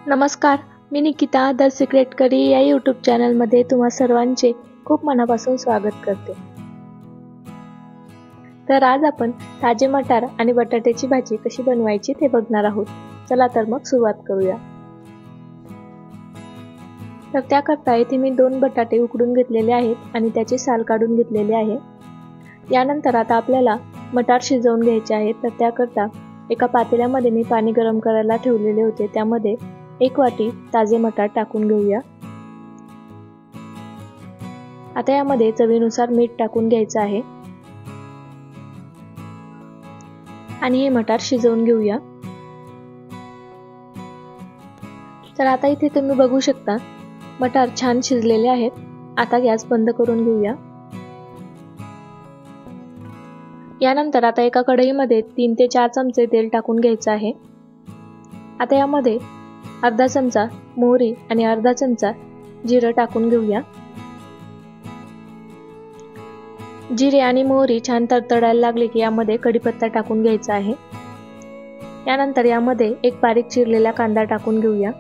नमस्कार, मी Nikita the secret करी या YouTube चॅनलमध्ये तुम्हा सर्वांचे खूप मनापासून स्वागत करते। तर आज आपण ताजे मटार आणि बटाट्याची भाजी कशी बनवायची ते बघणार आहोत। चला तर मग सुरुवात करूया। तर त्याकरता इथे मी 2 बटाटे उकडून घेतलेले आहेत आणि त्याची साल काढून घेतलेली आहे। यानंतर आता आपल्याला मटार शिजवून घ्यायचे आहेत। तर त्याकरता एका पातेल्यामध्ये मी पाणी गरम करायला ठेवलेले होते, त्यामध्ये 1 वाटी ताजे मटार टाकून घेऊया। आता यामध्ये चवीनुसार मीठ टाकून घ्यायचं आहे आणि हे मटार शिजवून घेऊया। तर आता इथे तुम्ही बघू शकता मटार छान शिजलेले आहेत। आता गॅस बंद करून घेऊया। यानंतर आता एका कढईमध्ये 3 ते 4 चमचे तेल टाकून घ्यायचं आहे। आता यामध्ये अर्धा चमचा मोहरी आणि अर्धा चमचा जिरे टाकून घेऊया। जिरे आणि मोहरी छान तडतडायला लागले की यामध्ये कढीपत्ता टाकून घ्यायचा आहे। यानंतर यामध्ये एक बारीक चिरलेला कांदा टाकून घेऊया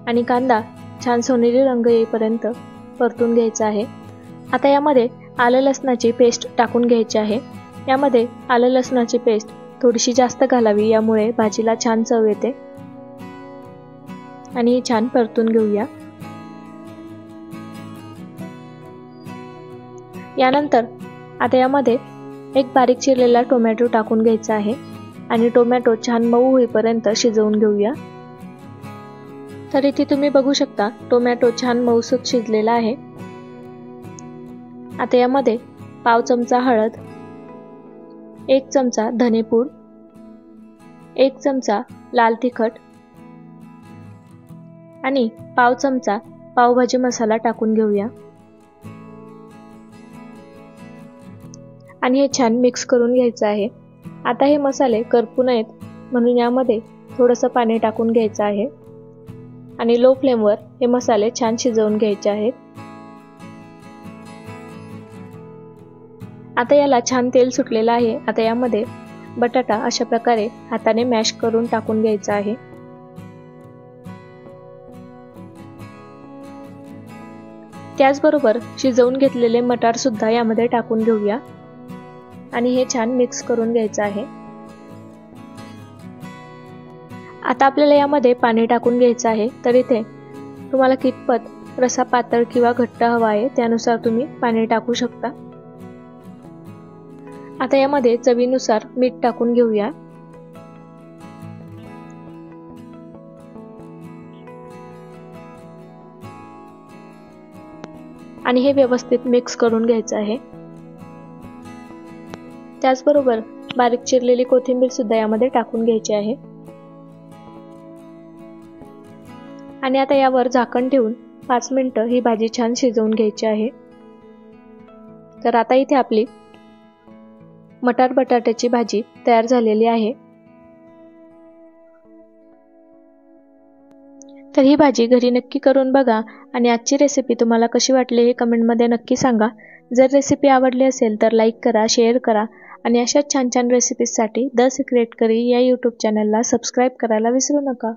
आणि कांदा छान सोनेरी रंग येईपर्यंत परतून घ्यायचा आहे। आता यामध्ये आलं लसणाची पेस्ट टाकून घ्यायची आहे। यामध्ये आलं लसणाची पेस्ट थोडीशी जास्त घालावी, यामुळे भाजीला छान चव येते आणि छान परतून घेऊया। यानंतर आता यामध्ये एक बारीक चिरलेला टोमॅटो टाकून घ्यायचा आहे आणि टोमॅटो छान मऊ होईपर्यंत शिजवून घेऊया। तर इथे तुम्ही बघू शकता टोमॅटो छान मऊसूत शिजलेला आहे। आता यामध्ये पाव चमचा हळद, 1 चमचा धनेपूड, 1 चमचा लाल तिखट आणि पाव चमचा पावभाजी मसाला टाकून घेऊया आणि हे छान मिक्स करून घ्यायचं आहे। आता हे मसाले करपू नयेत म्हणून यामध्ये थोडंसं पाणी टाकून घ्यायचं आहे आणि लो फ्लेमवर हे मसाले छान शिजवून घ्यायचे आहेत। आता याला छान तेल सुटलेलं आहे। आता यामध्ये बटाटा अशा प्रकारे हाताने मॅश करून टाकून घ्यायचा आहे। त्याचबरोबर शिजवून घेतलेले मटार सुद्धा यामध्ये टाकून घेऊया आणि हे छान मिक्स करून घ्यायचं आहे। आता आपल्याला यामध्ये पाणी टाकून घ्यायचं आहे। तर इथे तुम्हाला कितपत रस्सा पातळ किंवा घट्ट हवा आहे त्यानुसार तुम्ही पाणी टाकू शकता। आता यामध्ये चवीनुसार मीठ टाकून घेऊया आणि हे व्यवस्थित मिक्स करून घ्यायचं आहे। त्याचबरोबर बारीक चिरलेली कोथिंबीर सुद्धा यामध्ये टाकून घ्यायची आहे आणि आता यावर झाकण ठेवून 5 मिनिटं ही भाजी छान शिजवून घ्यायची आहे। तर आता इथे आपली मटार बटाट्याची भाजी तयार झालेली आहे। तर ही भाजी घरी नक्की करून बघा आणि आजची रेसिपी तुम्हाला कशी वाटली हे कमेंटमध्ये नक्की सांगा। जर रेसिपी आवडली असेल तर लाईक करा, शेअर करा आणि अशाच छान छान रेसिपीजसाठी द सिक्रेट करी या यूट्यूब चॅनलला सबस्क्राईब करायला विसरू नका।